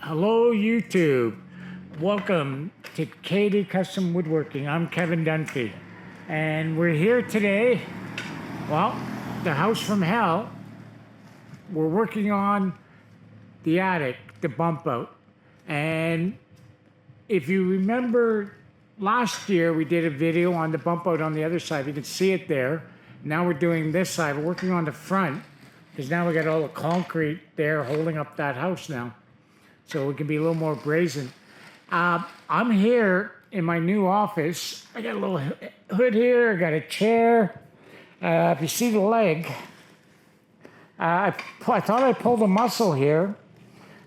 Hello, YouTube. Welcome to Katie Custom Woodworking. I'm Kevin Dunphy. And we're here today, well, the house from hell. We're working on the attic, the bump out. And if you remember last year, we did a video on the bump out on the other side. You can see it there. Now we're doing this side. We're working on the front because now we got all the concrete there holding up that house now. So it can be a little more brazen. I'm here in my new office. I got a little hood here. I got a chair. If you see the leg, I thought I pulled a muscle here,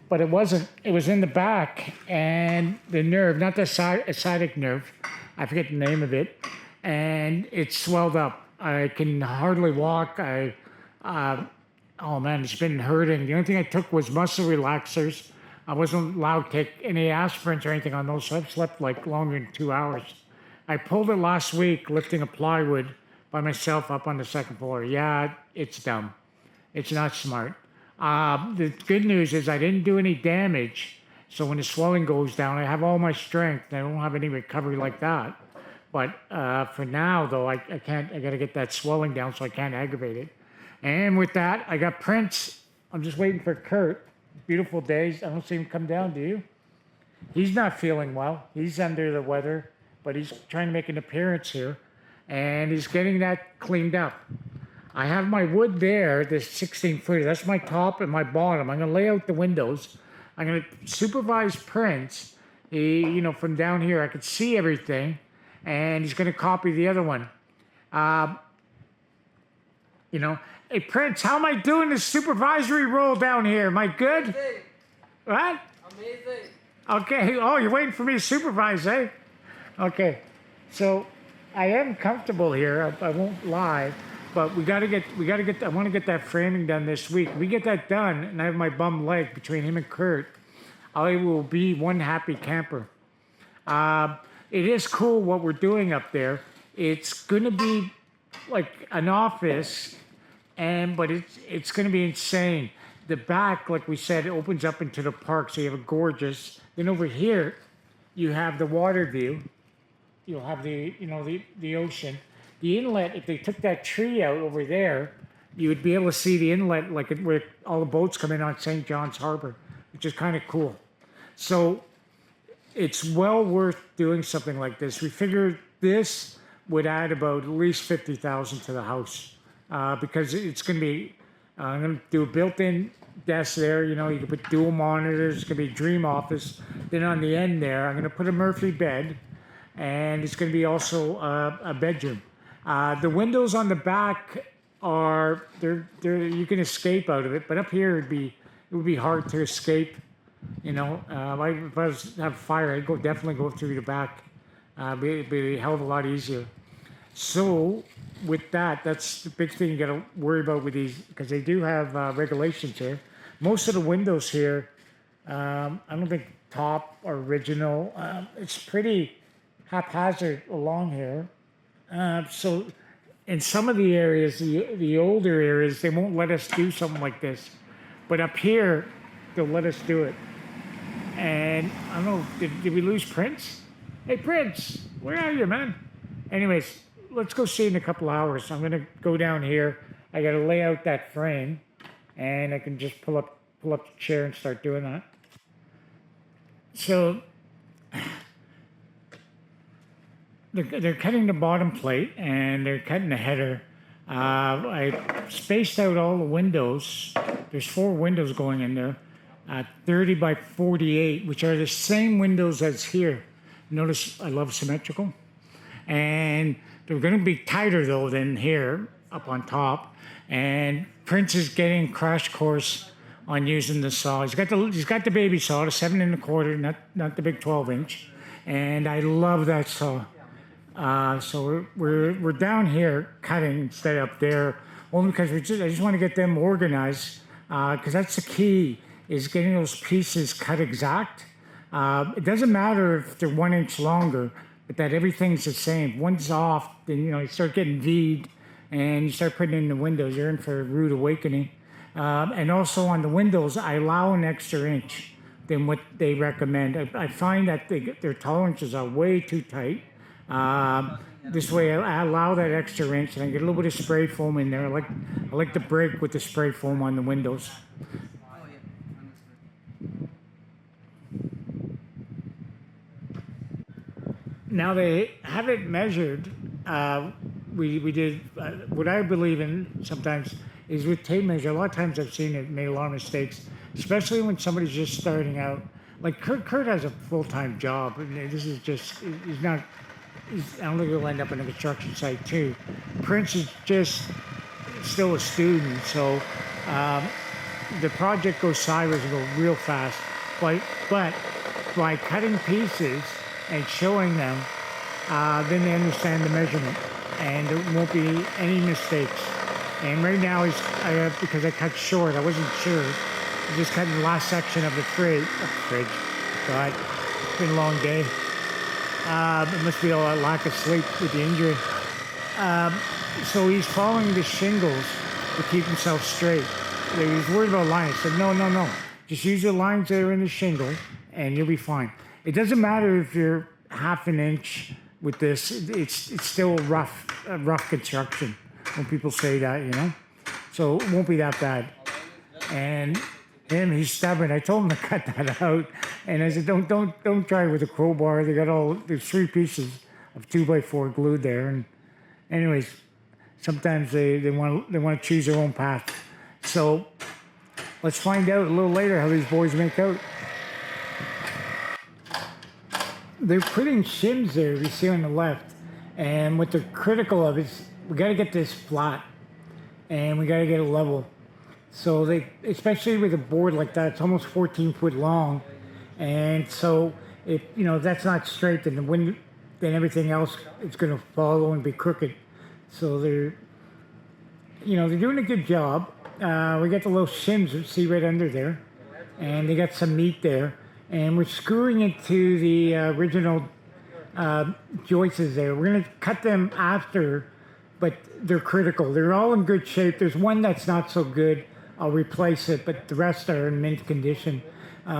but it wasn't. It was in the back, and the nerve, not the sciatic nerve, I forget the name of it, and it swelled up. I can hardly walk. Oh man, it's been hurting. The only thing I took was muscle relaxers. I wasn't allowed to take any aspirins or anything on those, so I've slept like longer than 2 hours. I pulled it last week lifting a plywood by myself up on the second floor. Yeah, it's dumb. It's not smart. The good news is I didn't do any damage, so when the swelling goes down, I have all my strength. I don't have any recovery like that. But for now, though, I can't. I got to get that swelling down so I can't aggravate it. And with that, I got Prince. I'm just waiting for Kurt. Beautiful days. I don't see him come down, do you? He's not feeling well. He's under the weather, but he's trying to make an appearance here, and he's getting that cleaned up. I have my wood there, this 16-footer. That's my top and my bottom. I'm going to lay out the windows. I'm going to supervise Prince. From down here, I could see everything, and he's going to copy the other one. Hey, Prince, how am I doing this supervisory role down here? Am I good? Amazing. What? Amazing. Okay. Oh, you're waiting for me to supervise, eh? Okay. So I am comfortable here. I won't lie, but we gotta get. I want to get that framing done this week. We get that done, and I have my bum leg between him and Kurt. I will be one happy camper. It is cool what we're doing up there. It's gonna be like an office. But it's going to be insane. The back, like we said, opens up into the park, so you have a gorgeous. Then over here, you have the water view. You'll have the ocean. The inlet, if they took that tree out over there, you would be able to see the inlet where all the boats come in on St. John's Harbor, which is kind of cool. So it's well worth doing something like this. We figured this would add about at least $50,000 to the house. Because it's going to be, I'm going to do a built-in desk there. You can put dual monitors. It's going to be a dream office. Then on the end there, I'm going to put a Murphy bed, and it's going to be also a bedroom. The windows on the back are you can escape out of it, but up here it would be hard to escape. If I have fire, I'd definitely go through the back. Be a hell of a lot easier. So with that, that's the big thing you got to worry about with these, because they do have regulations here. Most of the windows here, I don't think top or original. It's pretty haphazard along here. So in some of the areas, the older areas, they won't let us do something like this. But up here, they'll let us do it. And I don't know, did we lose Prince? Hey, Prince, where are you, man? Anyways, let's go see in a couple hours. I'm going to go down here. I got to lay out that frame, and I can just pull up the chair and start doing that. So they're cutting the bottom plate, and they're cutting the header. I spaced out all the windows. There's 4 windows going in there, 30 by 48, which are the same windows as here. Notice I love symmetrical. And they're going to be tighter, though, than here up on top. And Prince is getting crash course on using the saw. He's got the baby saw, the 7 1/4, not the big 12-inch. And I love that saw. So we're down here cutting instead of up there, only because I just want to get them organized. Because that's the key, is getting those pieces cut exact. It doesn't matter if they're 1 inch longer, but that everything's the same. If one's off, then you start getting V'd, and you start putting in the windows. You're in for a rude awakening. And also on the windows, I allow an extra inch. than what they recommend. I find that their tolerances are way too tight. This way, I allow that extra inch, and I get a little bit of spray foam in there. I like to break with the spray foam on the windows. Now they have it measured. We did what I believe in sometimes is with tape measure. A lot of times I've seen it made a lot of mistakes, especially when somebody's just starting out. Like Kurt has a full-time job, and this is just he's not. I don't think he'll end up in a construction site too. Prince is just still a student, so the project goes sideways and goes real fast. But by cutting pieces and showing them, then they understand the measurement, and there won't be any mistakes. And right now, because I cut short, I wasn't sure. I just cut the last section of the fridge. God, it's been a long day. It must be a lack of sleep with the injury. So he's following the shingles to keep himself straight. He's worried about lines. I said, no. Just use the lines that are in the shingle, and you'll be fine. It doesn't matter if you're half an inch with this. It's still rough construction when people say that, So it won't be that bad. And he's stubborn. I told him to cut that out, and I said, don't try it with a crowbar. There's 3 pieces of 2x4 glued there. And anyways, sometimes they want to choose their own path. So let's find out a little later how these boys make out. They're putting shims there, you see on the left, and what they're critical of is we got to get this flat, and we got to get it level. So they, especially with a board like that, it's almost 14 foot long, and so if that's not straight, then then everything else is going to follow and be crooked. So they're doing a good job. We got the little shims you see right under there, and they got some meat there. And we're screwing it to the original joists there. We're going to cut them after, but they're critical. They're all in good shape. There's one that's not so good. I'll replace it, but the rest are in mint condition.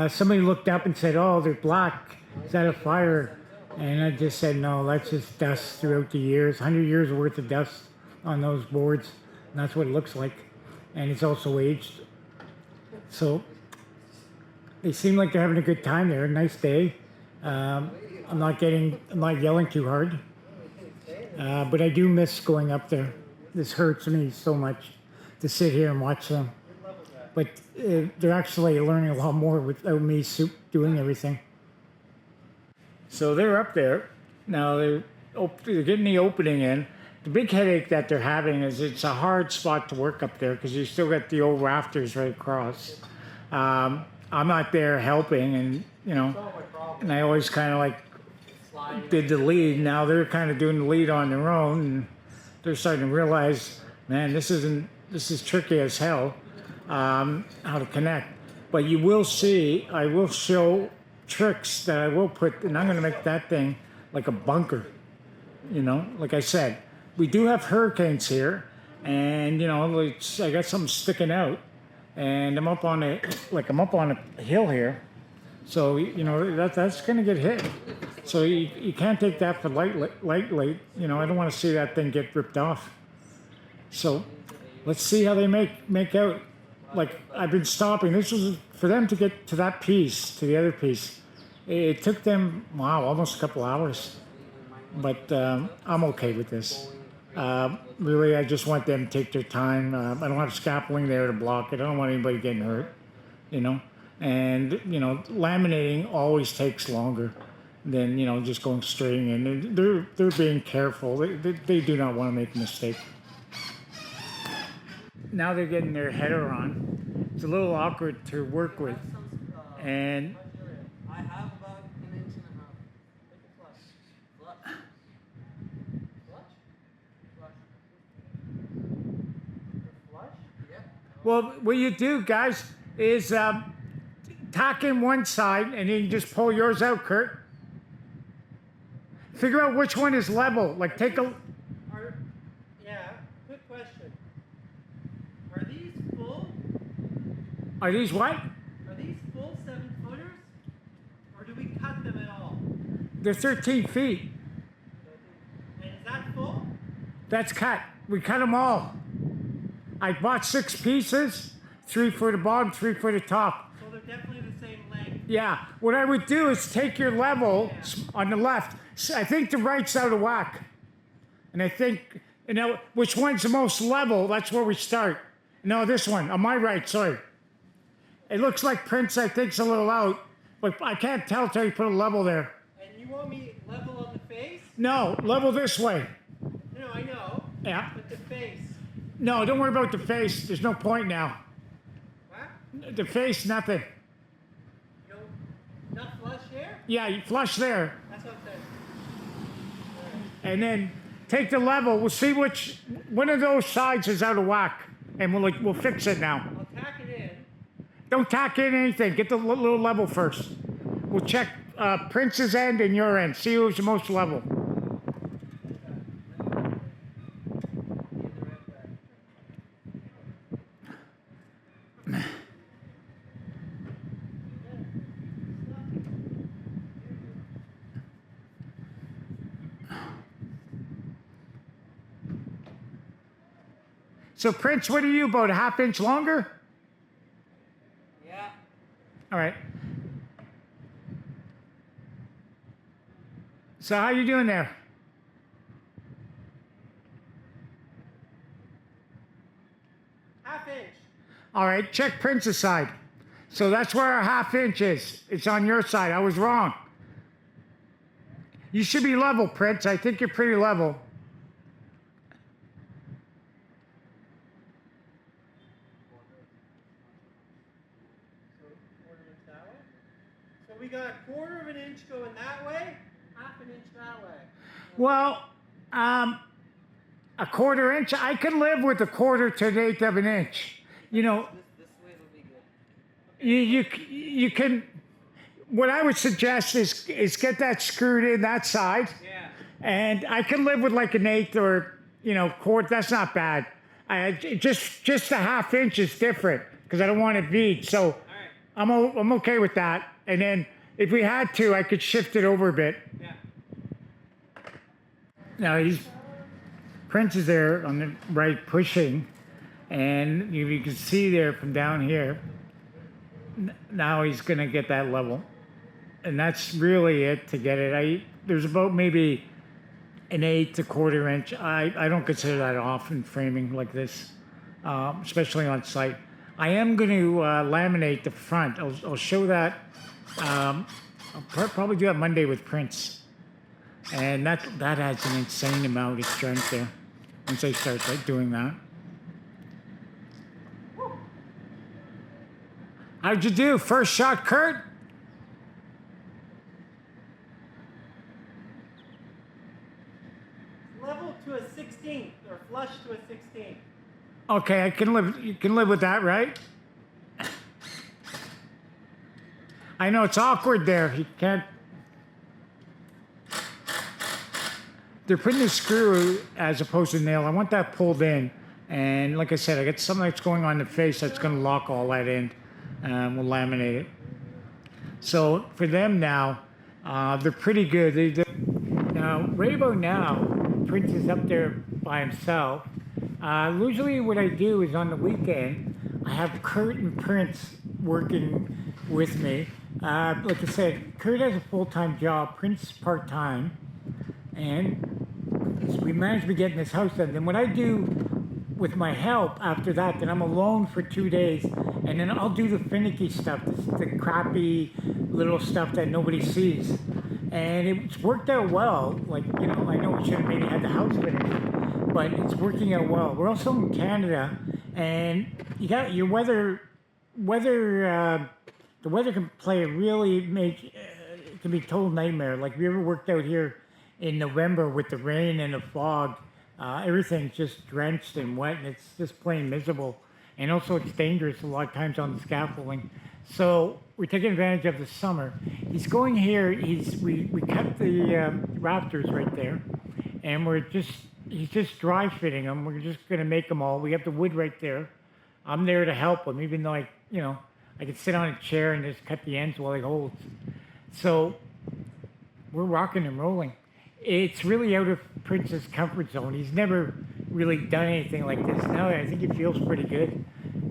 Somebody looked up and said, "Oh, they're black. Is that a fire?" And I just said, "No, that's just dust throughout the years. 100 years worth of dust on those boards. And that's what it looks like. And it's also aged." So they seem like they're having a good time there. Nice day. I'm not yelling too hard. But I do miss going up there. This hurts me so much to sit here and watch them. But they're actually learning a lot more without me doing everything. So they're up there. Now they're getting the opening in. The big headache that they're having is it's a hard spot to work up there because you still got the old rafters right across. I'm not there helping, and and I always kind of did the lead. Now they're kind of doing the lead on their own, and they're starting to realize, man, this is tricky as hell, how to connect. But you will see, I will show tricks that I will put, and I'm going to make that thing like a bunker. Like I said, we do have hurricanes here, and I got something sticking out. And I'm up on a hill here, so that's gonna get hit. So you can't take that for lightly. I don't want to see that thing get ripped off. So let's see how they make out. Like I've been stopping. This was for them to get to that piece, to the other piece. It took them almost a couple hours, but I'm okay with this. Really, I just want them to take their time. I don't have scaffolding there to block it. I don't want anybody getting hurt, And, laminating always takes longer than, just going straight in. They're being careful. They do not want to make a mistake. Now they're getting their header on. It's a little awkward to work with. And I have about an inch and a half. Take a flush. Flush? Flush? Yeah. well, what you do, guys, is tack in one side, and then you just pull yours out, Kurt. Figure out which one is level. Like take a. Yeah. Quick question. Are these full? Are these what? Are these full 7-footers? They're 13 feet. And is that full? That's cut. We cut them all. I bought 6 pieces, 3 for the bottom, 3 for the top. So they're definitely the same length. Yeah, what I would do is take your level on the left. I think the right's out of whack. And I think, which one's the most level, that's where we start. No, this one, on my right, sorry. It looks like Prince, I think's a little out, but I can't tell till you put a level there. And you want me level on the face? No, level this way. No, I know. Yeah. But the face. No, don't worry about the face. There's no point now. What? The face, nothing. You know, not flush here? Yeah, you flush there. That's what I'm saying. And then take the level. We'll see which one of those sides is out of whack, and we'll fix it now. I'll tack it in. Don't tack in anything. Get the little level first. We'll check Prince's end and your end. See who's the most level. So Prince, what are you, about a ½ inch longer? Yeah. All right. So how you doing there? ½ inch. All right, check Prince's side. So that's where our ½ inch is. It's on your side. I was wrong. You should be level, Prince. I think you're pretty level. So we got a quarter of an inch going that way, ½ inch that way. Well, a quarter inch. I can live with a quarter to an eighth of an inch. You know, This way will be good. you can. What I would suggest is get that screwed in that side, Yeah. and I can live with like an eighth or quarter. That's not bad. Just a ½ inch is different because I don't want it beat. So All right. I'm okay with that. And then if we had to, I could shift it over a bit. Yeah. Now Prince is there on the right pushing, and you can see there from down here. Now he's gonna get that level, and that's really it to get it. There's about maybe an eighth to quarter inch. I don't consider that often framing like this, especially on site. I am going to laminate the front. I'll show that. I'll probably do that Monday with Prince, and that adds an insane amount of strength there once I start doing that. How'd you do? First shot, Kurt? Level to a 16th or flush to a 16th. Okay, you can live with that, right? I know it's awkward there. You can't. They're putting a screw as opposed to nail. I want that pulled in, and like I said, I got something that's going on the face that's going to lock all that in. We'll laminate it. So for them now, they're pretty good. Now Raybo now, Prince is up there by himself. Usually what I do is on the weekend, I have Kurt and Prince working with me. Like I said, Kurt has a full-time job, Prince part-time, and we managed to get in this house done. Then what I do with my help after that, then I'm alone for 2 days, and then I'll do the finicky stuff, the crappy little stuff that nobody sees. And it's worked out well. Like, I know we should have maybe had the house finished, but it's working out well. We're also in Canada, and you got your weather. The weather can play a really it can be a total nightmare. Like, we ever worked out here in November with the rain and the fog, everything's just drenched and wet, and it's just plain miserable. And also, it's dangerous a lot of times on the scaffolding. So we're taking advantage of the summer. He's going here. We cut the rafters right there, and he's just dry fitting them. We're just gonna make them all. We have the wood right there. I'm there to help him, even though I can sit on a chair and just cut the ends while he holds. So we're rocking and rolling. It's really out of Prince's comfort zone. He's never really done anything like this. Now I think he feels pretty good,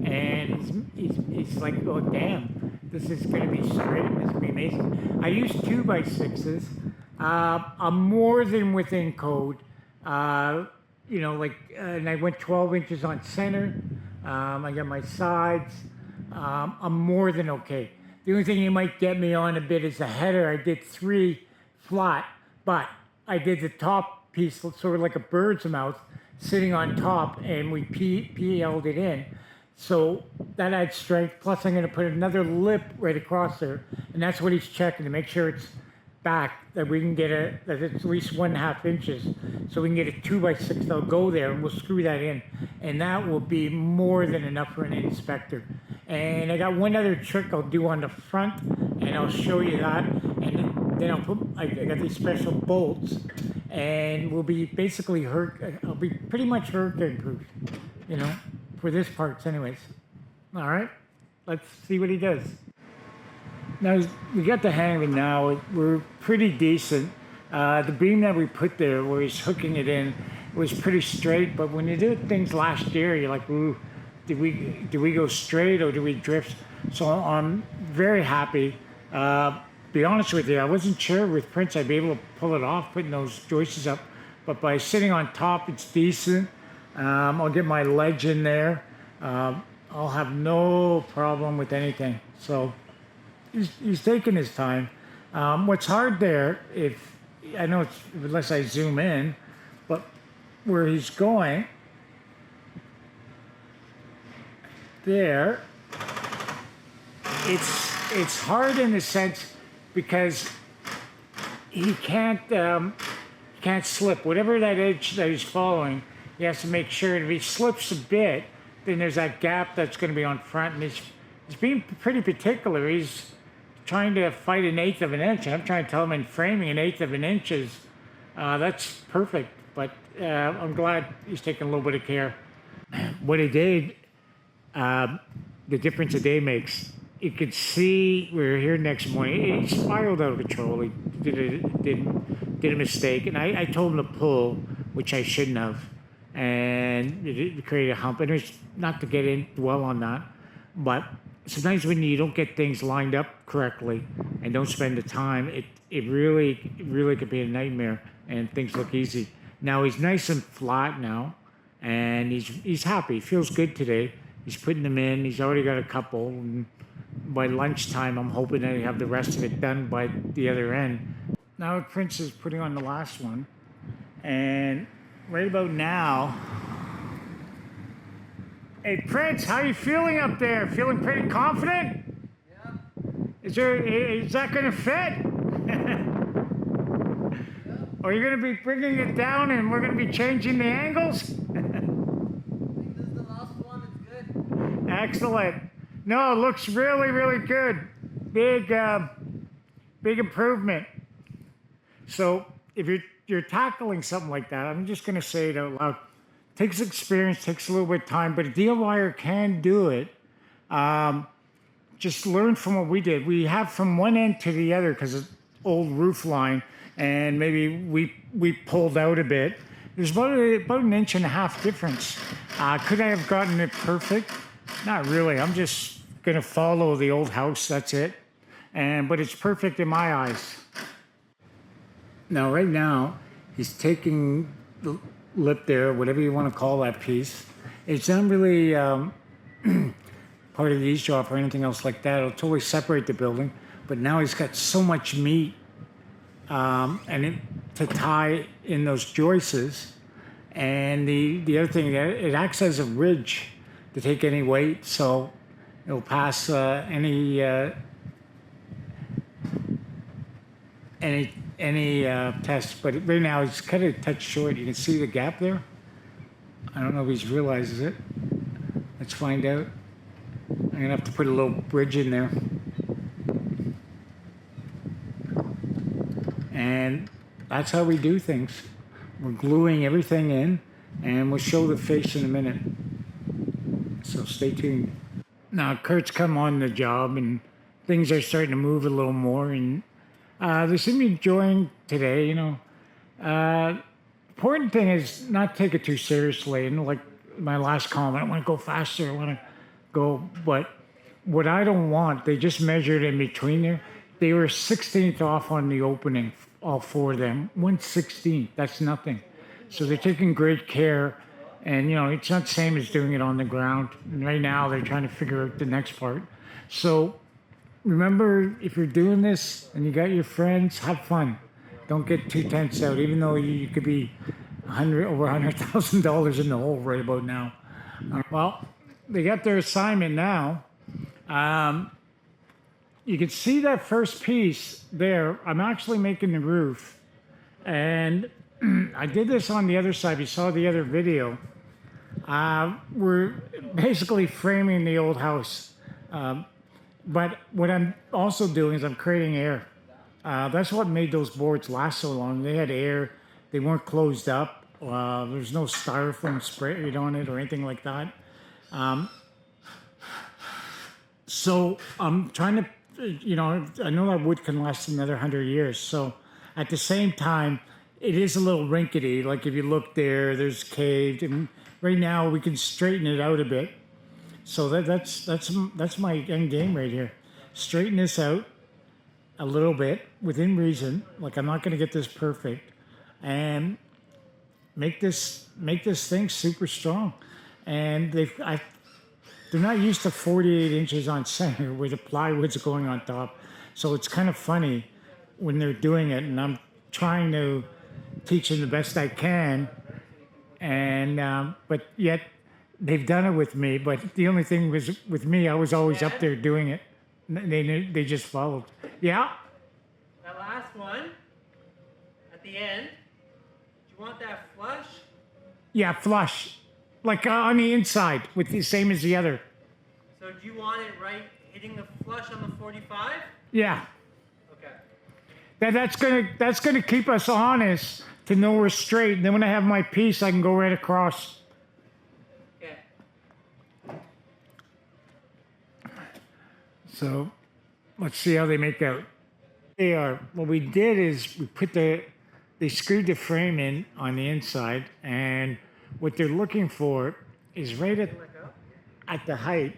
and he's like, oh damn, this is gonna be great. This is gonna be amazing. I use 2x6s. I'm more than within code. And I went 12 inches on center. I got my sides. I'm more than okay. The only thing you might get me on a bit is the header. I did 3 flat, but I did the top piece sort of like a bird's mouth sitting on top, and we PL'd it in. So that adds strength. Plus, I'm going to put another lip right across there, and that's what he's checking to make sure it's back, that we can get that it's at least 1.5 inches, so we can get a 2x6 that'll go there, and we'll screw that in, and that will be more than enough for an inspector. And I got one other trick I'll do on the front, and I'll show you that, and then I got these special bolts, and we'll be basically I'll be pretty much hurricane proof, for this parts anyways. All right, let's see what he does. Now, we got the hang of it now. We're pretty decent. The beam that we put there, where he's hooking it in, was pretty straight. But when you did things last year, you're like, ooh, do we go straight or do we drift? So I'm very happy. Be honest with you, I wasn't sure with Prince I'd be able to pull it off, putting those joists up. But by sitting on top, it's decent. I'll get my ledge in there. I'll have no problem with anything. So he's taking his time. What's hard there, I know it's unless I zoom in, but where he's going there, it's hard in a sense because he can't slip. Whatever that edge that he's following, he has to make sure. If he slips a bit, then there's that gap that's going to be on front, and he's being pretty particular. He's trying to fight 1/8 of an inch. I'm trying to tell him in framing 1/8 of an inch is that's perfect. But I'm glad he's taking a little bit of care. What he did, the difference a day makes. You could see we were here next morning. He spiraled out of control. He did a mistake, and I told him to pull, which I shouldn't have, and it created a hump. And it's not to dwell on that, but sometimes when you don't get things lined up correctly and don't spend the time, it really could be a nightmare, and things look easy. Now he's nice and flat now, and he's happy. He feels good today. He's putting them in. He's already got a couple. And by lunchtime, I'm hoping that he'll have the rest of it done by the other end. Now Prince is putting on the last one, and right about now. Hey Prince, how you feeling up there? Feeling pretty confident? Yeah. Is that gonna fit? Yeah. Or are you gonna be bringing it down and we're gonna be changing the angles? I think this is the last one. It's good. Excellent. No, it looks really good. Big improvement. So if you're tackling something like that, I'm just gonna say it out loud. Takes experience, takes a little bit of time, but a DIYer can do it. Just learn from what we did. We have from one end to the other because it's old roof line, and maybe we pulled out a bit. There's about 1.5 inch difference. Could I have gotten it perfect? Not really. I'm just gonna follow the old house. That's it. But it's perfect in my eyes. Now, right now, he's taking the lip there, whatever you want to call that piece. It's not really part of the eaves drop or anything else like that. It'll totally separate the building. But now he's got so much meat to tie in those joists. And the other thing, it acts as a ridge to take any weight, so it'll pass any test. But right now it's kind of a touch short. You can see the gap there. I don't know if he realizes it. Let's find out. I'm gonna have to put a little bridge in there. And that's how we do things. We're gluing everything in, and we'll show the face in a minute. So stay tuned. Now Kurt's come on the job, and things are starting to move a little more, and They seem to be enjoying today, you know. Important thing is not take it too seriously. And like my last comment, I want to go faster. I want to go, but what I don't want, they just measured in between there. They were 16th off on the opening, all four of them. 1/16, that's nothing. So they're taking great care. And, you know, it's not the same as doing it on the ground. And right now, they're trying to figure out the next part. So remember, if you're doing this and you got your friends, have fun. Don't get too tense out, even though you could be over $100,000 in the hole right about now. Well, they got their assignment now. You can see that first piece there. I'm actually making the roof, and I did this on the other side. You saw the other video. We're basically framing the old house. But what I'm also doing is I'm creating air. That's what made those boards last so long. They had air. They weren't closed up. There's no styrofoam sprayed on it or anything like that. So I'm trying to, you know, I know that wood can last another 100 years. So at the same time, it is a little rinkety. Like if you look there, there's caved, and right now we can straighten it out a bit. So that's my end game right here. Straighten this out a little bit within reason. Like I'm not going to get this perfect, and make this thing super strong. And they're not used to 48 inches on center where the plywood's going on top. So it's kind of funny when they're doing it, and I'm trying to teach them the best I can. And but yet they've done it with me. But the only thing was with me, I was always up there doing it. They just followed. Yeah. That last one, at the end, do you want that flush? Yeah, flush. Like on the inside, with the same as the other. So do you want it right hitting the flush on the 45? Yeah. Okay. That's gonna keep us honest to know we're straight. And then when I have my piece, I can go right across. Okay. So let's see how they make out. They are. What we did is they screwed the frame in on the inside, and what they're looking for is right at the height.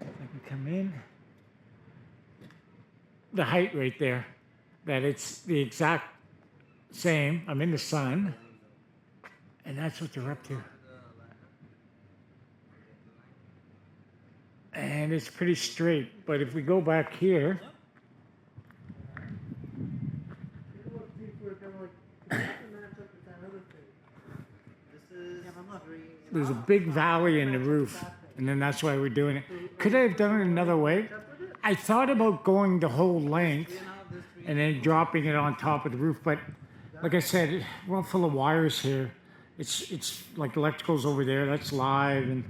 If I can come in, the height right there, that it's the exact same. I'm in the sun, and that's what they're up to. And it's pretty straight, but if we go back here, there's a big valley in the roof, and then that's why we're doing it. Could I have done it another way? I thought about going the whole length and then dropping it on top of the roof, but like I said, we're all full of wires here. It's like electrical's over there, that's live, and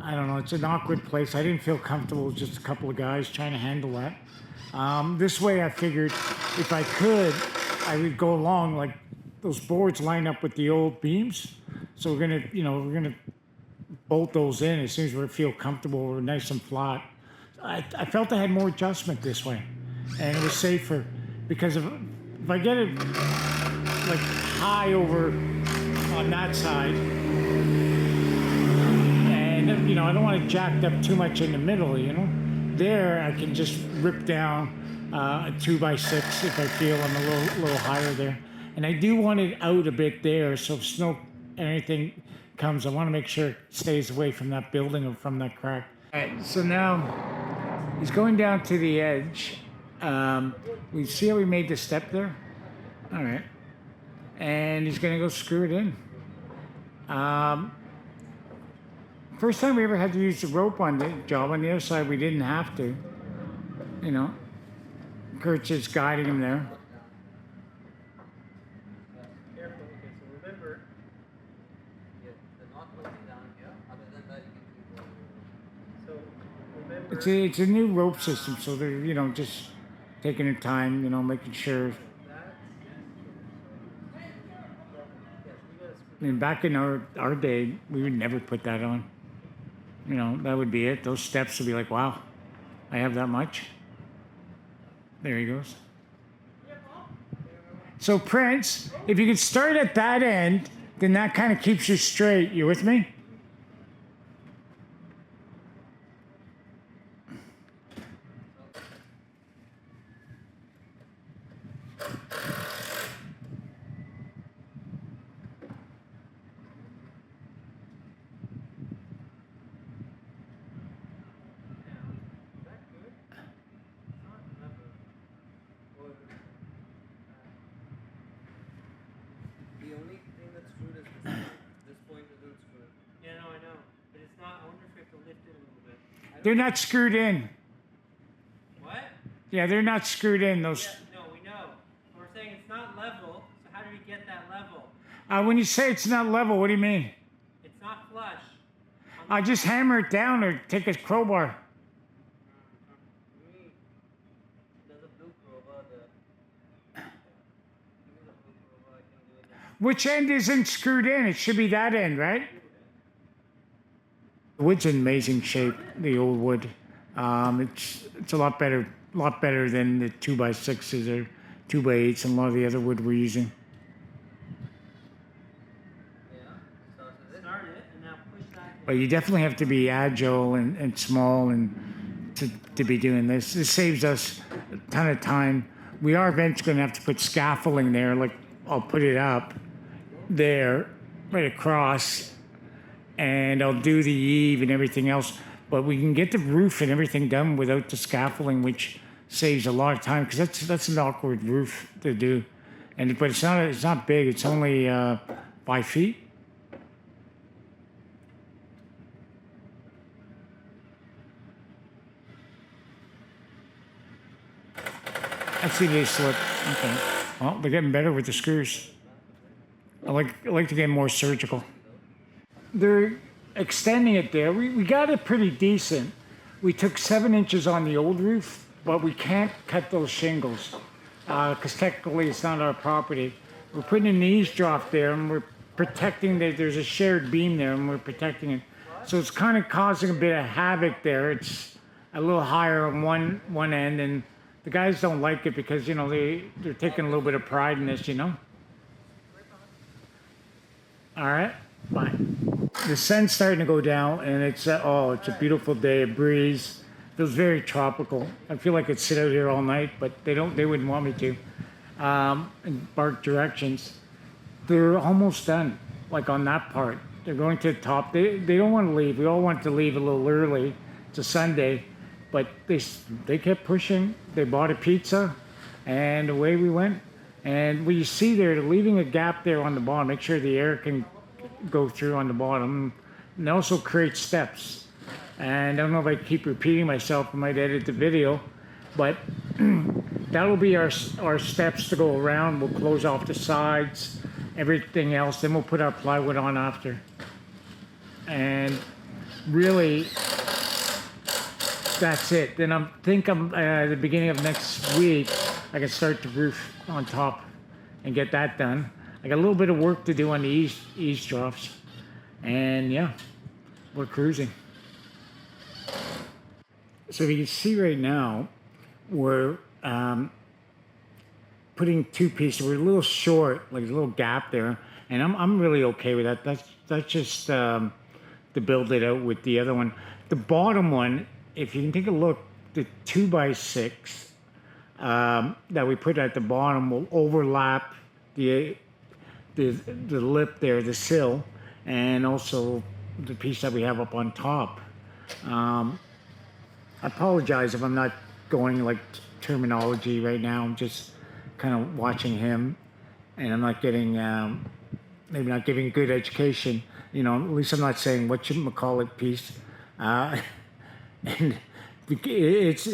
I don't know, it's an awkward place. I didn't feel comfortable with just a couple of guys trying to handle that. This way I figured if I could, I would go along, like those boards line up with the old beams. So we're gonna bolt those in as soon as we feel comfortable, we're nice and flat. I felt I had more adjustment this way, and it was safer, because if I get it like high over on that side, and I don't want it jacked up too much in the middle, there I can just rip down a 2x6 if I feel I'm a little higher there. And I do want it out a bit there, so if snow or anything comes, I want to make sure it stays away from that building or from that crack. All right, so now he's going down to the edge. We see how we made the step there? All right. And he's going to go screw it in. First time we ever had to use the rope on the job. On the other side, we didn't have to. Kurt's just guiding him there. Careful. Okay, so remember, the knot will be down here. Other than that, you can keep going. So remember. It's a new rope system, so they're just taking their time, making sure. I mean, back in our day, we would never put that on. That would be it. Those steps would be like, wow, I have that much. There he goes. So Prince, if you can start at that end, then that kind of keeps you straight. You with me? Is that good? It's not level. Or, the only thing that's screwed is this point. This point isn't screwed. Yeah, no, I know. But it's not. I wonder if we have to lift it a little bit. They're not screwed in. What? Yeah, they're not screwed in. Those. Yeah, no, we know. We're saying it's not level, so how do we get that level? When you say it's not level, what do you mean? It's not flush. I just hammer it down or take a crowbar. There's a blue crowbar there. Give me the blue crowbar, I can do it now. Which end isn't screwed in? It should be that end, right? The wood's in amazing shape. The old wood. It's a lot better than the 2x6s or 2x8s and a lot of the other wood we're using. Yeah. Start it and now push that. But you definitely have to be agile and small and to be doing this. This saves us a ton of time. We are eventually going to have to put scaffolding there. Like I'll put it up there, right across, and I'll do the eave and everything else. But we can get the roof and everything done without the scaffolding, which saves a lot of time because that's an awkward roof to do. But it's not big. It's only 5 feet. I see they slip. Okay. Well, they're getting better with the screws. I like to get more surgical. They're extending it there. We got it pretty decent. We took 7 inches on the old roof, but we can't cut those shingles because technically it's not our property. We're putting an eavesdrop there and we're protecting that. There's a shared beam there and we're protecting it. So it's kind of causing a bit of havoc there. It's a little higher on one end, and the guys don't like it because, you know, they're taking a little bit of pride in this, you know. All right, bye. The sun's starting to go down, and it's a beautiful day. A breeze. Feels very tropical. I feel like I'd sit out here all night, but they wouldn't want me to. In bark directions, they're almost done. Like on that part, they're going to the top. They don't want to leave. We all want to leave a little early. It's a Sunday, but they kept pushing. They bought a pizza, and away we went. And what you see there, they're leaving a gap there on the bottom. Make sure the air can go through on the bottom. And they also create steps. And I don't know if I keep repeating myself, I might edit the video, but that'll be our steps to go around. We'll close off the sides, everything else. Then we'll put our plywood on after. And really, that's it. Then I think I'm at the beginning of next week, I can start the roof on top and get that done. I got a little bit of work to do on the eavesdrops. And yeah, we're cruising. So if you can see right now, we're putting 2 pieces. We're a little short, like a little gap there, and I'm really okay with that. That's just to build it out with the other one. The bottom one, if you can take a look, the 2x6 that we put at the bottom will overlap the lip there, the sill, and also the piece that we have up on top. I apologize if I'm not going like terminology right now. I'm just kind of watching him, and I'm not getting maybe not giving a good education. You know, at least I'm not saying what you call it piece. And it's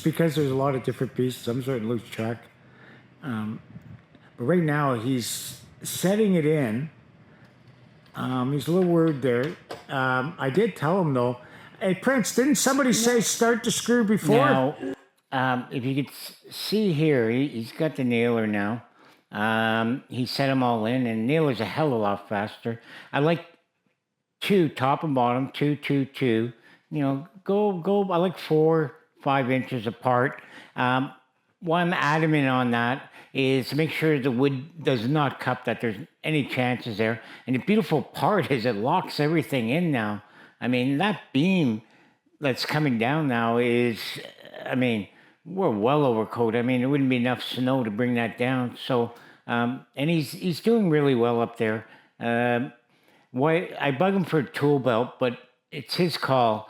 because there's a lot of different pieces. I'm starting to lose track. But right now he's setting it in. He's a little worried there. I did tell him though. Hey Prince, didn't somebody say start the screw before? Now, if you could see here, he's got the nailer now. He set them all in, and nailer's a hell of a lot faster. I like 2 top and bottom, 2, 2, 2. You know, go. I like 4, 5 inches apart. Why I'm adamant on that is to make sure the wood does not cup, that there's any chances there. And the beautiful part is it locks everything in now. I mean, that beam that's coming down now is, I mean, we're well over code. I mean, there wouldn't be enough snow to bring that down. So, and he's doing really well up there. Why I bug him for a tool belt, but it's his call.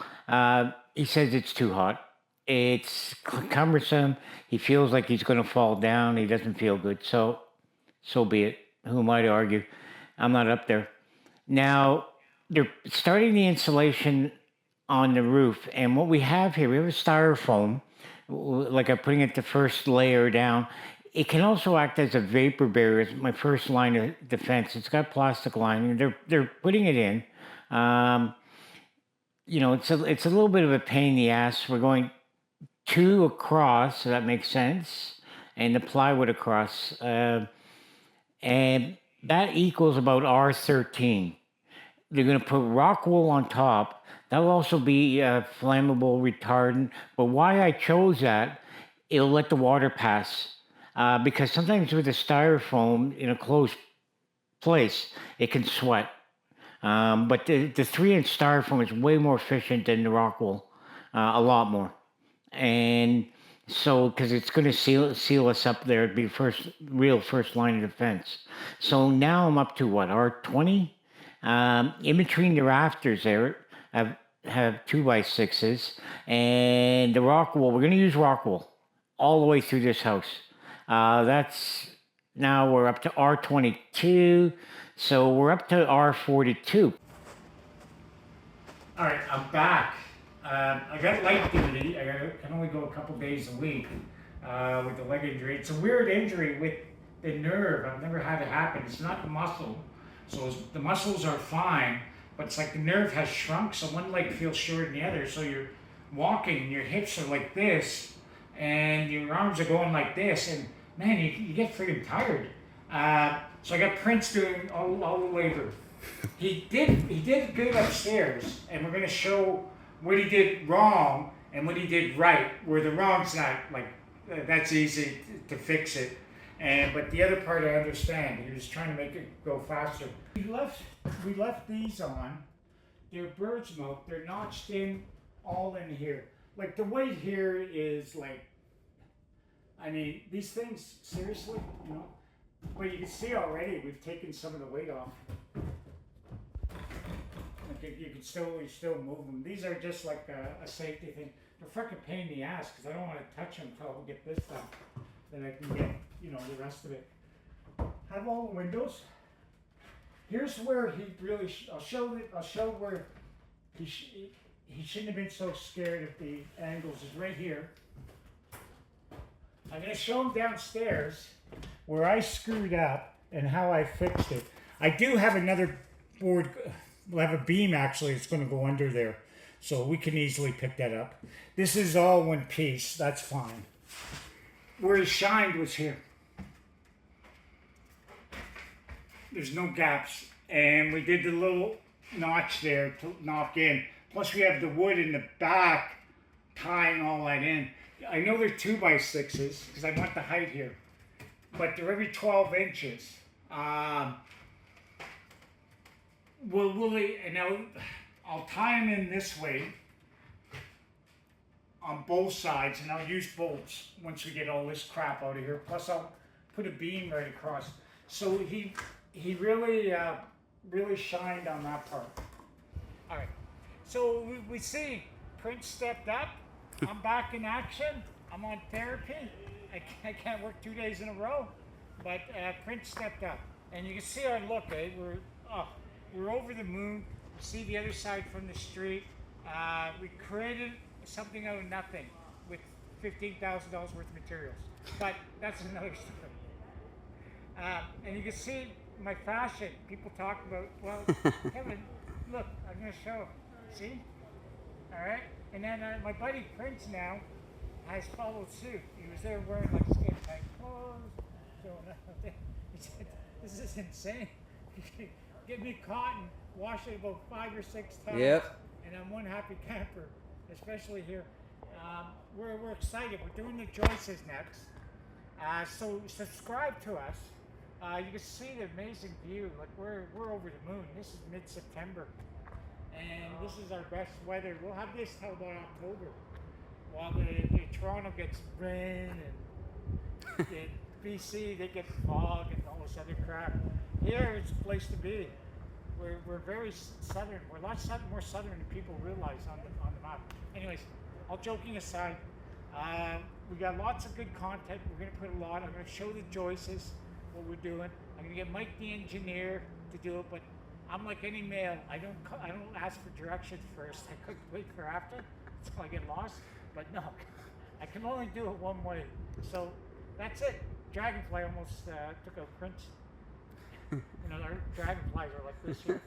He says it's too hot. It's cumbersome. He feels like he's going to fall down. He doesn't feel good. So be it. Who am I to argue? I'm not up there. Now, they're starting the insulation on the roof. And what we have here, we have a styrofoam, like I'm putting it the first layer down. It can also act as a vapor barrier. It's my first line of defense. It's got plastic lining. They're putting it in. Um, it's a little bit of a pain in the ass. We're going two across, so that makes sense, and the plywood across, and that equals about R13. They're going to put rock wool on top. That'll also be a flammable retardant. But why I chose that, it'll let the water pass. Because sometimes with the styrofoam in a closed place, it can sweat. But the 3 inch styrofoam is way more efficient than the rock wool, a lot more. And so, because it's going to seal us up there, it'd be real first line of defense. So now I'm up to what, R20? In between the rafters there, have 2x6s, and the rock wool. We're going to use rock wool all the way through this house. That's now we're up to R22, so we're up to R42. All right, I'm back. I got light duty. Can only go a couple days a week with the leg injury. It's a weird injury with the nerve. I've never had it happen. It's not the muscle. So the muscles are fine, but it's like the nerve has shrunk, so one leg feels shorter than the other. So you're walking, and your hips are like this, and your arms are going like this, and man, you get freaking tired. So I got Prince doing all the labor. He did good upstairs, and we're gonna show what he did wrong and what he did right. Where the wrong's not like that's easy to fix it. But the other part I understand. He was trying to make it go faster. We left these on. They're bird's milk. They're notched in all in here. Like the weight here is like, I mean, these things, seriously, you know. But you can see already we've taken some of the weight off. Like you still move them. These are just like a safety thing. They're freaking pain in the ass because I don't want to touch them until we get this done. Then I can get, the rest of it. Have all the windows. Here's where he really. I'll show where he shouldn't have been so scared of the angles. Is right here. I'm gonna show him downstairs where I screwed up and how I fixed it. I do have another board. We'll have a beam actually. It's going to go under there, so we can easily pick that up. This is all one piece. That's fine. Where it shined was here. There's no gaps, and we did the little notch there to knock in. Plus we have the wood in the back tying all that in. I know they're 2x6s because I want the height here, but they're every 12 inches. And now I'll tie them in this way on both sides, and I'll use bolts once we get all this crap out of here. Plus I'll put a beam right across. So he really shined on that part. All right, so we see Prince stepped up. I'm back in action. I'm on therapy. I can't work 2 days in a row, but Prince stepped up, and you can see our look. We're over the moon. You see the other side from the street. We created something out of nothing with $15,000 worth of materials, but that's another story. And you can see my fashion. People talk about, well, Kevin, look, I'm going to show. See? All right? And then my buddy Prince now has followed suit. He was there wearing like skin tight clothes. He said, this is insane. Get me cotton, wash it about 5 or 6 times. Yep. And I'm one happy camper, especially here. we're excited. We're doing the Joyces next. So subscribe to us. You can see the amazing view. Like we're over the moon. This is mid-September, and this is our best weather. We'll have this till about October, while the Toronto gets rain and the BC they get fog and all this other crap. Here it's a place to be. We're very southern. We're a lot more southern than people realize on the map. Anyways, all joking aside, we got lots of good content. We're going to put a lot. I'm going to show the Joyces what we're doing. I'm going to get Mike the engineer to do it, but I'm like any male. I don't ask for directions first. I wait for after, so I get lost. But no, I can only do it one way. So that's it. Dragonfly almost took out Prince. You know, our dragonflies are like this here.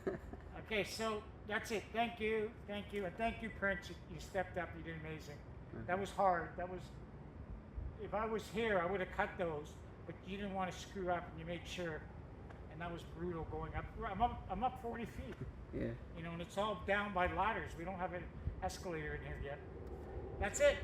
Okay, so that's it. Thank you, and thank you, Prince. You stepped up. You did amazing. That was hard. That was. If I was here, I would have cut those, but you didn't want to screw up, and you made sure. And that was brutal going up. I'm up 40 feet. Yeah. You know, and it's all down by ladders. We don't have an escalator in here yet. That's it.